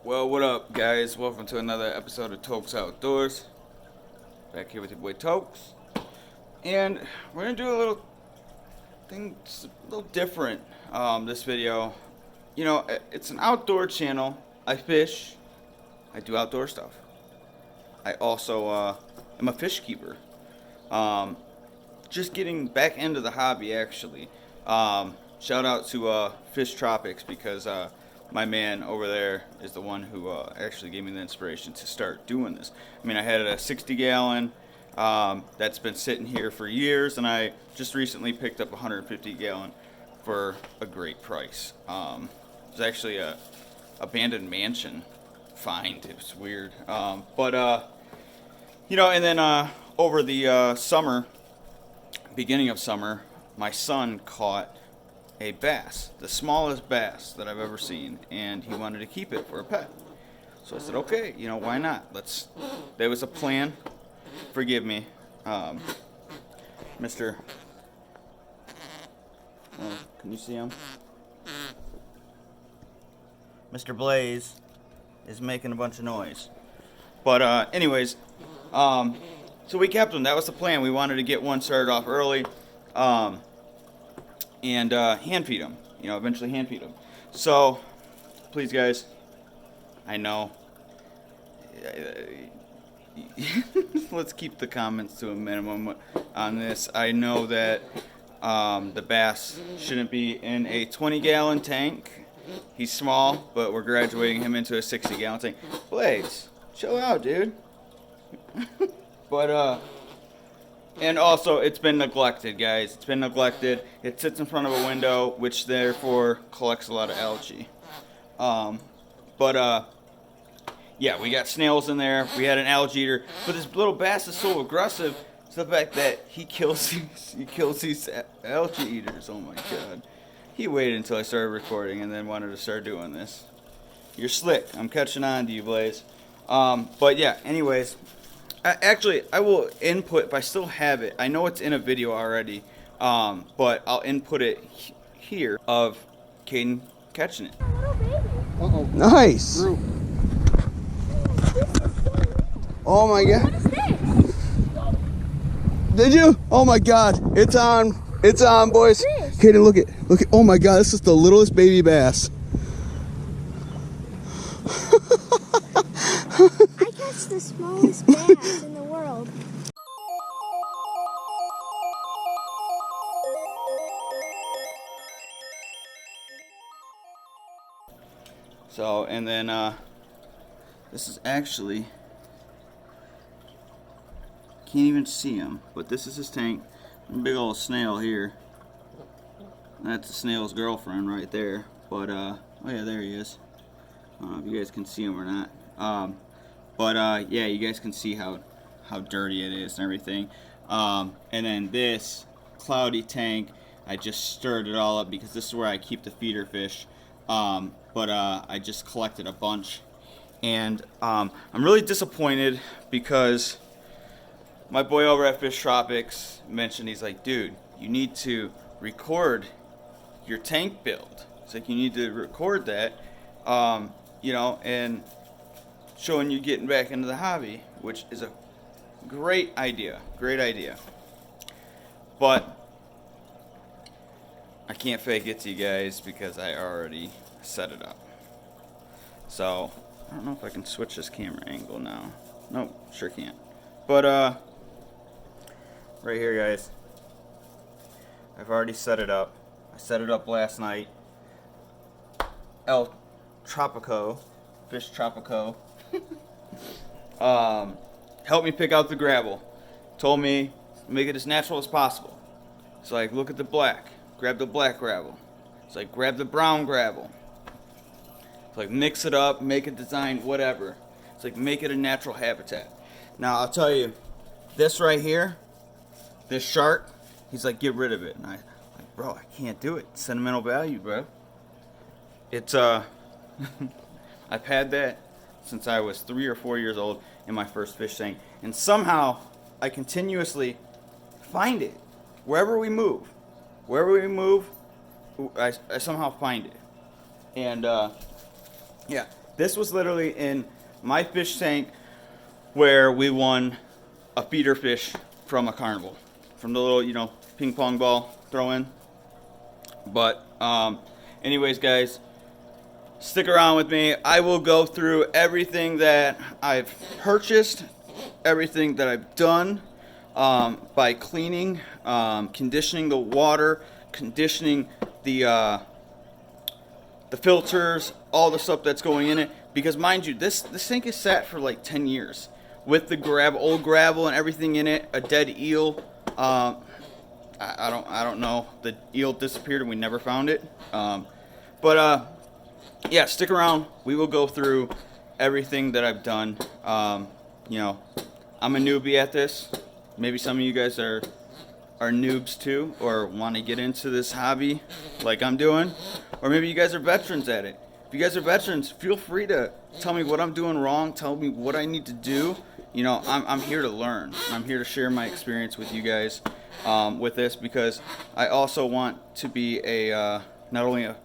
Well, what up, guys? Welcome to another episode of Tokes Outdoors. Back here with your boy Tokes. And we're going to do a little thing, a little different this video. You know, it's an outdoor channel. I fish. I do outdoor stuff. I also am a fish keeper. Just getting back into the hobby, actually. Shout out to Fish Tropics because my man over there is the one who actually gave me the inspiration to start doing this. I mean, I had a 60-gallon that's been sitting here for years, and I just recently picked up a 150-gallon for a great price. It was actually a abandoned mansion find. It was weird. You know, and then over the summer, beginning of summer, my son caught a bass, the smallest bass that I've ever seen, and he wanted to keep it for a pet. So I said, okay, you know, why not? There was a plan. Forgive me, Mr. Can you see him? Mr. Blaze is making a bunch of noise. But anyways, so we kept him. That was the plan. We wanted to get one started off early. And hand feed them, you know, eventually hand feed them. So, please, guys, I know, let's keep the comments to a minimum on this. I know that the bass shouldn't be in a 20-gallon tank. He's small, but we're graduating him into a 60-gallon tank. Blaze, chill out, dude. But, and also, it's been neglected, guys. It's been neglected. It sits in front of a window, which therefore collects a lot of algae. Yeah, we got snails in there. We had an algae eater. But this little bass is so aggressive. It's the fact that he kills these algae eaters. Oh my god. He waited until I started recording and then wanted to start doing this. You're slick. I'm catching on to you, Blaze. But yeah, anyways. Actually, I will input, if I still have it, I know it's in a video already, but I'll input it here of Caden catching it. Uh-oh. Nice! Drew. Oh my god. What is this? Did you? Oh my god. It's on. It's on, boys. What is this? Caden, look at, oh my god, this is the littlest baby bass. I catch the smallest bass in the world. So, and then, this is actually, can't even see him, but this is his tank. Big old snail here. That's the snail's girlfriend right there. But, oh yeah, there he is. I don't know if you guys can see him or not. Yeah, you guys can see how dirty it is and everything. And then this cloudy tank, I just stirred it all up because this is where I keep the feeder fish. I just collected a bunch. And I'm really disappointed because my boy over at Fish Tropics mentioned, he's like, dude, you need to record your tank build. It's like, you need to record that, you know, and showing you getting back into the hobby, which is a great idea. But I can't fake it to you guys because I already set it up. So I don't know if I can switch this camera angle now. Nope, sure can't. But right here, guys, I've already set it up. I set it up last night. El Tropico, Fish Tropico, helped me pick out the gravel. Told me make it as natural as possible. It's like, look at the black, grab the black gravel. It's like, grab the brown gravel. It's like, mix it up, make a design, whatever. It's like, make it a natural habitat. Now, I'll tell you, this right here, this shark, he's like, get rid of it. And I, like, bro, I can't do it. Sentimental value, bro. It's, I've had that since I was 3 or 4 years old in my first fish tank. And somehow, I continuously find it. Wherever we move, I somehow find it. And Yeah, this was literally in my fish tank where we won a feeder fish from a carnival, from the little, you know, ping pong ball throw in. But anyways, guys, stick around with me. I will go through everything that I've purchased, everything that I've done by cleaning, conditioning the water, conditioning the filters, all the stuff that's going in it. Because mind you, this sink is sat for like 10 years with the old gravel and everything in it, a dead eel. I don't know. The eel disappeared and we never found it. Yeah, stick around. We will go through everything that I've done. You know, I'm a newbie at this. Maybe some of you guys are noobs too, or want to get into this hobby like I'm doing, or maybe you guys are veterans at it. If you guys are veterans, feel free to tell me what I'm doing wrong. Tell me what I need to do. You know, I'm here to learn. I'm here to share my experience with you guys with this, because I also want to be a not only a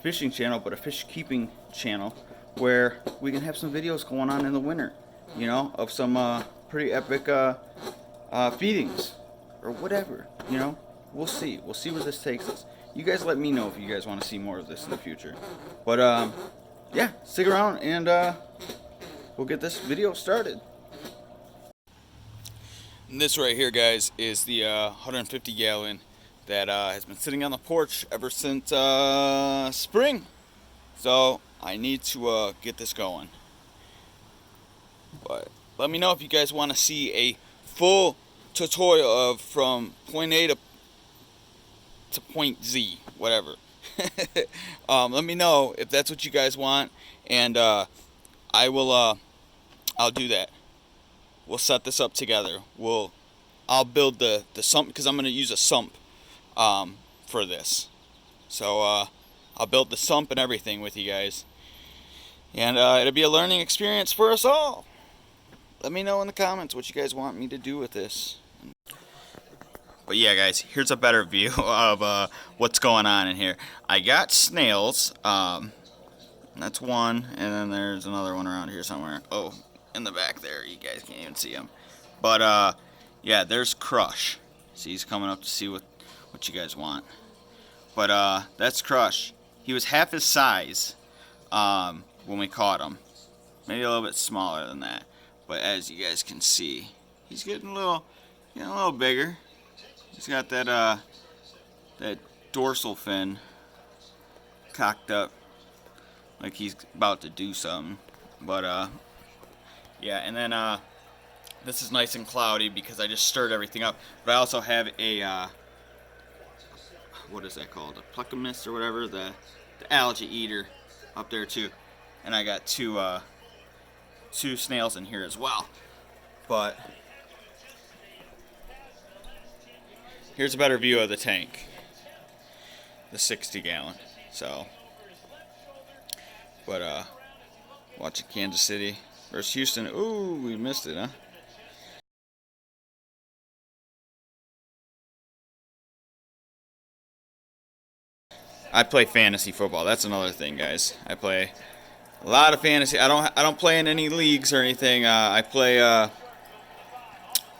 fishing channel, but a fish keeping channel where we can have some videos going on in the winter, you know, of some pretty epic feedings or whatever, you know. We'll see where this takes us. You guys let me know if you guys want to see more of this in the future. But yeah, stick around and we'll get this video started. And this right here, guys, is the 150 gallon that has been sitting on the porch ever since spring. So I need to get this going. But let me know if you guys want to see a full tutorial of from point A to point Z, whatever. Let me know if that's what you guys want, and I will. I'll do that. We'll set this up together. I'll build the sump, because I'm going to use a sump for this. So I'll build the sump and everything with you guys, and it'll be a learning experience for us all. Let me know in the comments what you guys want me to do with this. But yeah, guys, here's a better view of what's going on in here. I got snails. That's one, and then there's another one around here somewhere. Oh, in the back there, you guys can't even see him. But yeah, there's Crush. See, he's coming up to see what you guys want. But that's Crush. He was half his size when we caught him. Maybe a little bit smaller than that. But as you guys can see, he's getting a little bigger. He's got that dorsal fin cocked up, like he's about to do something. But yeah, and then this is nice and cloudy because I just stirred everything up. But I also have a what is that called? A plecomus or whatever, the algae eater up there too. And I got two snails in here as well. But here's a better view of the tank, the 60 gallon. So, but watching Kansas City versus Houston. Ooh, we missed it, huh? I play fantasy football. That's another thing, guys. I play a lot of fantasy. I don't play in any leagues or anything. I play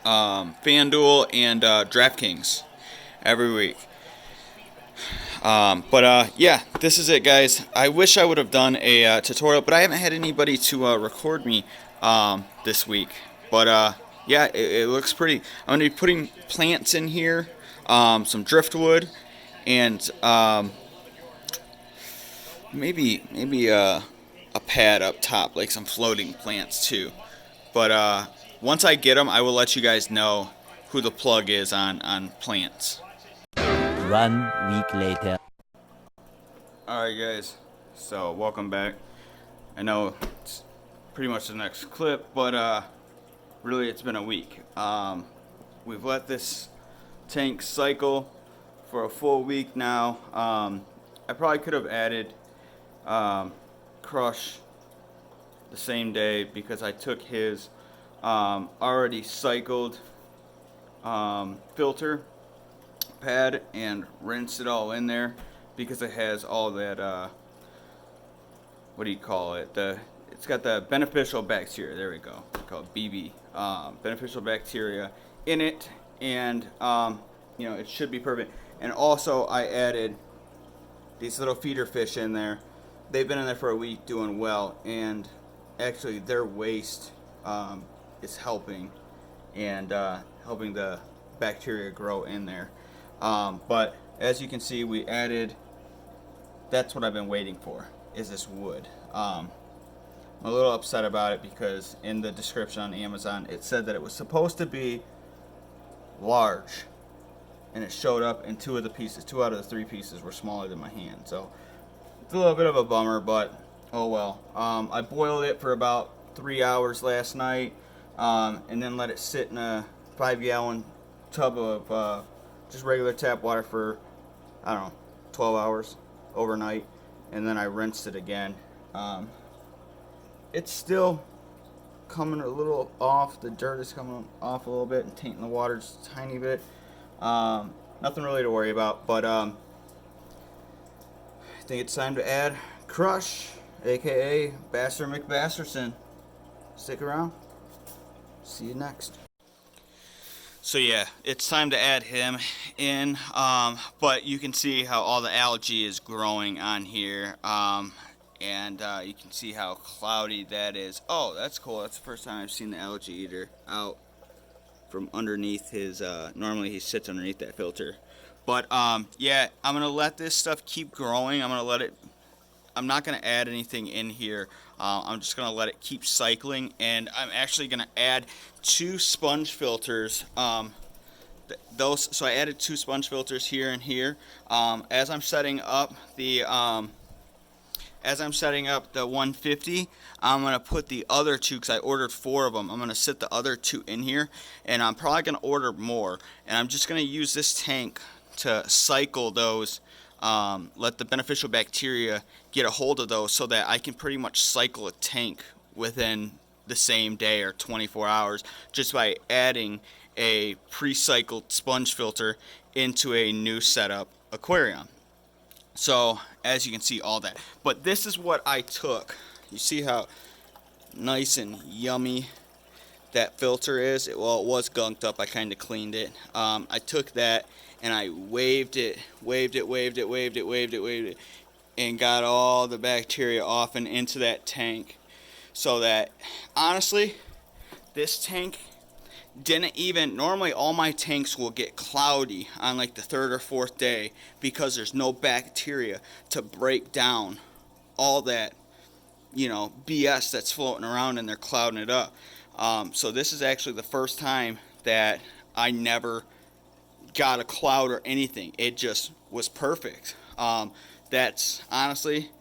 FanDuel and DraftKings every week. But yeah, this is it, guys. I wish I would have done a tutorial, but I haven't had anybody to record me this week. But yeah, it looks pretty. I'm gonna be putting plants in here, some driftwood, and maybe a pad up top, like some floating plants too. But once I get them, I will let you guys know who the plug is on plants. 1 week later. Alright, guys, so welcome back. I know it's pretty much the next clip, but really it's been a week. We've let this tank cycle for a full week now. I probably could have added Crush the same day, because I took his already cycled filter pad and rinsed it all in there, because it has all that what do you call it? It's got the beneficial bacteria. There we go. It's called BB. Beneficial bacteria in it, and you know, it should be perfect. And also, I added these little feeder fish in there. They've been in there for a week doing well, and actually their waste is helping and helping the bacteria grow in there. But as you can see, we added, that's what I've been waiting for, is this wood. I'm a little upset about it because in the description on Amazon it said that it was supposed to be large, and it showed up in two of the pieces. 2 out of the 3 pieces were smaller than my hand, so it's a little bit of a bummer, but oh well. I boiled it for about 3 hours last night, and then let it sit in a 5-gallon tub of just regular tap water for, I don't know, 12 hours overnight, and then I rinsed it again. It's still coming a little off. The dirt is coming off a little bit and tainting the water just a tiny bit. Nothing really to worry about, but I think it's time to add Crush, aka Basser McBasserson. Stick around. See you next. So yeah, it's time to add him in, but you can see how all the algae is growing on here, and you can see how cloudy that is. Oh, that's cool. That's the first time I've seen the algae eater out from underneath his, normally he sits underneath that filter. But yeah, I'm going to let this stuff keep growing. I'm going to let it, I'm not going to add anything in here. I'm just going to let it keep cycling, and I'm actually going to add 2 sponge filters. So I added 2 sponge filters here and here. As I'm setting up the 150, I'm going to put the other 2, because I ordered 4 of them. I'm going to sit the other 2 in here, and I'm probably going to order more. And I'm just going to use this tank to cycle those, let the beneficial bacteria get a hold of those, so that I can pretty much cycle a tank within the same day or 24 hours just by adding a pre-cycled sponge filter into a new setup aquarium. So as you can see, all that, but this is what I took. You see how nice and yummy that filter is? Well, it was gunked up. I kind of cleaned it. I took that and I waved it, and got all the bacteria off and into that tank, so that honestly, this tank didn't even, normally all my tanks will get cloudy on like the 3rd or 4th day because there's no bacteria to break down all that, you know, BS that's floating around, and they're clouding it up. So this is actually the first time that I never got a cloud or anything. It just was perfect. That's honestly,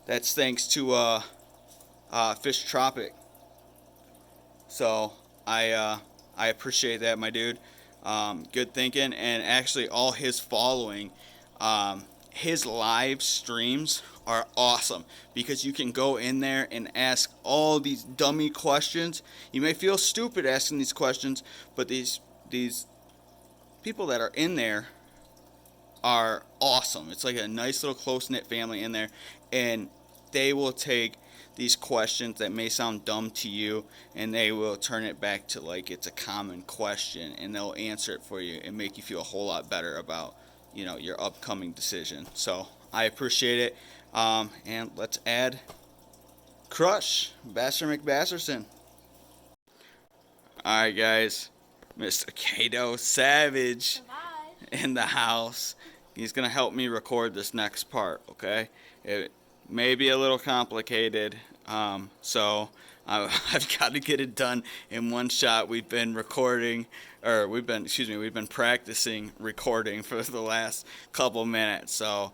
that's thanks to Fish Tropic. So I appreciate that, my dude. Good thinking. And actually, all his following, his live streams are awesome, because you can go in there and ask all these dummy questions. You may feel stupid asking these questions, but these people that are in there are awesome. It's like a nice little close-knit family in there, and they will take these questions that may sound dumb to you, and they will turn it back to like it's a common question, and they'll answer it for you and make you feel a whole lot better about, you know, your upcoming decision. So I appreciate it. And let's add Crush, Basser McBasserson. Alright guys, Mr. Kato Savage in the house. He's gonna help me record this next part, okay? It may be a little complicated, so I've got to get it done in one shot. We've been practicing recording for the last couple minutes, so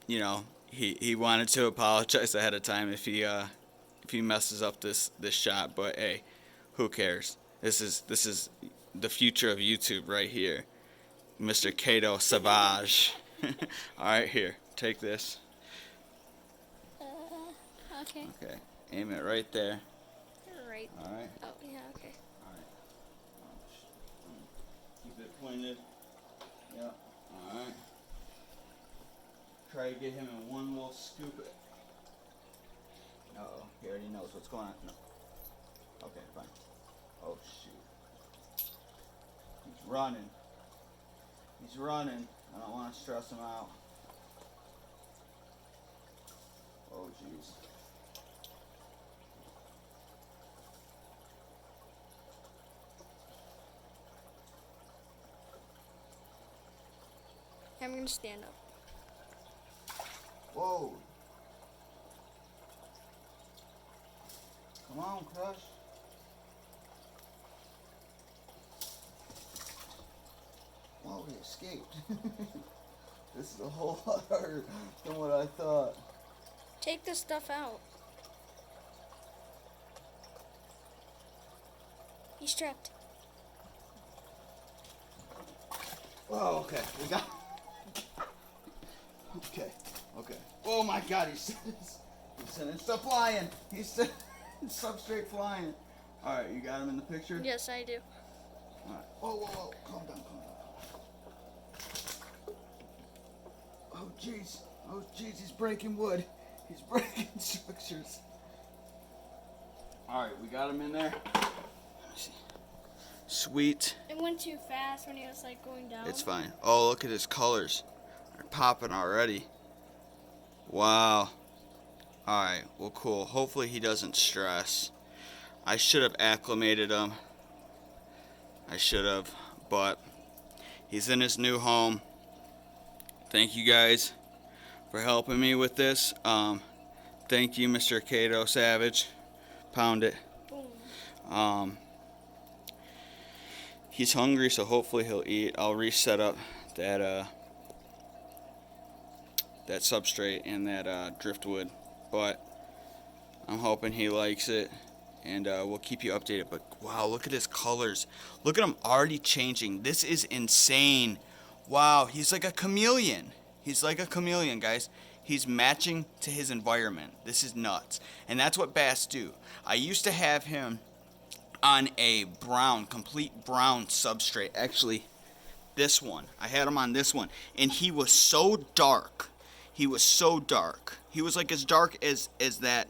you know, he wanted to apologize ahead of time if he messes up this shot, but hey, who cares? This is the future of YouTube right here. Mr. Kato Savage. Alright, here, take this. Okay. Okay, aim it right there. Right. Alright. Oh, yeah, okay. Alright. Keep it pointed. Yep. Alright. Try to get him in one little scoop already knows what's going on. No. Okay, fine. Oh, shoot. He's running. He's running. I don't want to stress him out. Oh, jeez. I'm gonna stand up. Whoa. Come on, Crush. Whoa, he escaped. This is a whole lot harder than what I thought. Take this stuff out. He's trapped. Oh, okay. We got. Okay. Okay. Oh my God, he's sending stuff flying. He's sending substrate flying. All right, you got him in the picture. Yes, I do. All right. Whoa, whoa, whoa! Calm down, calm down. Oh jeez. Oh jeez, he's breaking wood. He's breaking structures. All right, we got him in there. Let me see. Sweet. It went too fast when he was like going down. It's fine. Oh, look at his colors. They're popping already. Wow. Alright, well cool. Hopefully he doesn't stress. I should have acclimated him. I should have. But he's in his new home. Thank you guys for helping me with this. Thank you, Mr. Cato Savage. Pound it. Boom. He's hungry, so hopefully he'll eat. I'll reset up that that substrate and that driftwood, but I'm hoping he likes it, and we'll keep you updated. But wow, look at his colors. Look at him already changing. This is insane. Wow, he's like a chameleon. He's like a chameleon, guys. He's matching to his environment. This is nuts. And that's what bass do. I used to have him on a brown, complete brown substrate. Actually, this one. I had him on this one. And he was so dark. He was so dark. He was like as dark as that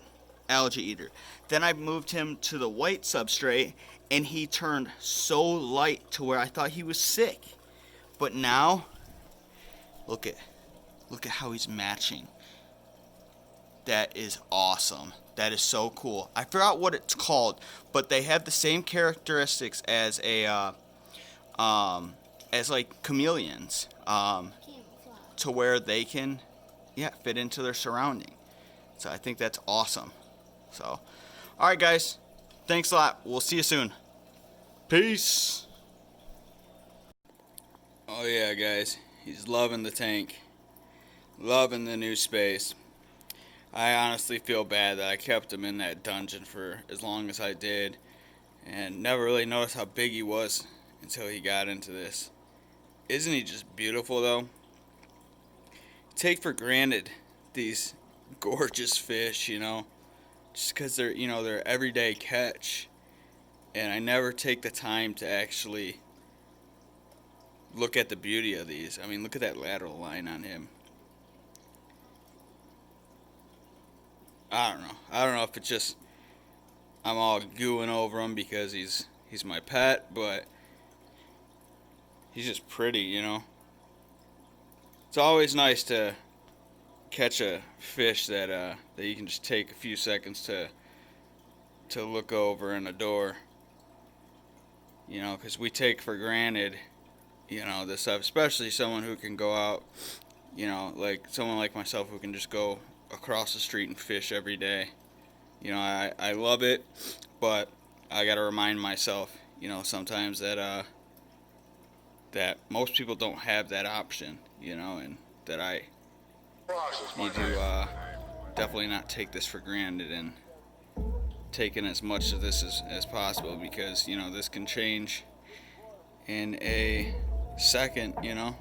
algae eater. Then I moved him to the white substrate, and he turned so light to where I thought he was sick. But now, look at how he's matching. That is awesome. That is so cool. I forgot what it's called, but they have the same characteristics as as like chameleons, to where they can, fit into their surrounding. So I think that's awesome. So, all right, guys, thanks a lot. We'll see you soon. Peace. Oh yeah, guys, he's loving the tank, loving the new space. I honestly feel bad that I kept him in that dungeon for as long as I did, and never really noticed how big he was until he got into this. Isn't he just beautiful, though? Take for granted these gorgeous fish, just because they're, they're everyday catch, and I never take the time to actually look at the beauty of these. I mean, look at that lateral line on him. I don't know if it's just I'm all gooing over him because he's my pet, but he's just pretty, It's always nice to catch a fish that you can just take a few seconds to look over and adore. Because we take for granted, this stuff, especially someone who can go out, like someone like myself who can just go across the street and fish every day. I love it, but I gotta remind myself, sometimes that that most people don't have that option, and that I need to definitely not take this for granted and taking as much of this as possible, because this can change in a second. So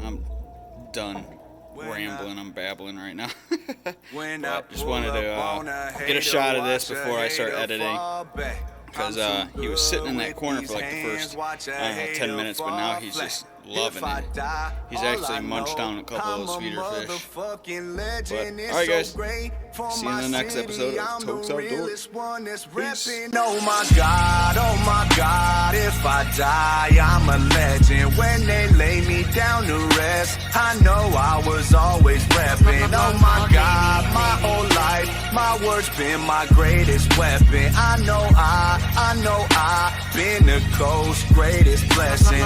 I'm done rambling. I'm babbling right now. Just wanted to get a shot of this before I start editing. because he was sitting in that corner for like the first 10 minutes, but now he's just loving it. He's actually munched down a couple of those feeder fish. But alright guys, see you in the next episode of Tokes Outdoors. Peace. Oh my God, if I die, I'm a legend. When they lay me down to rest, I know I was always repping. Oh my God, my whole life, my words been my greatest weapon. I know I've been the coast's greatest blessing.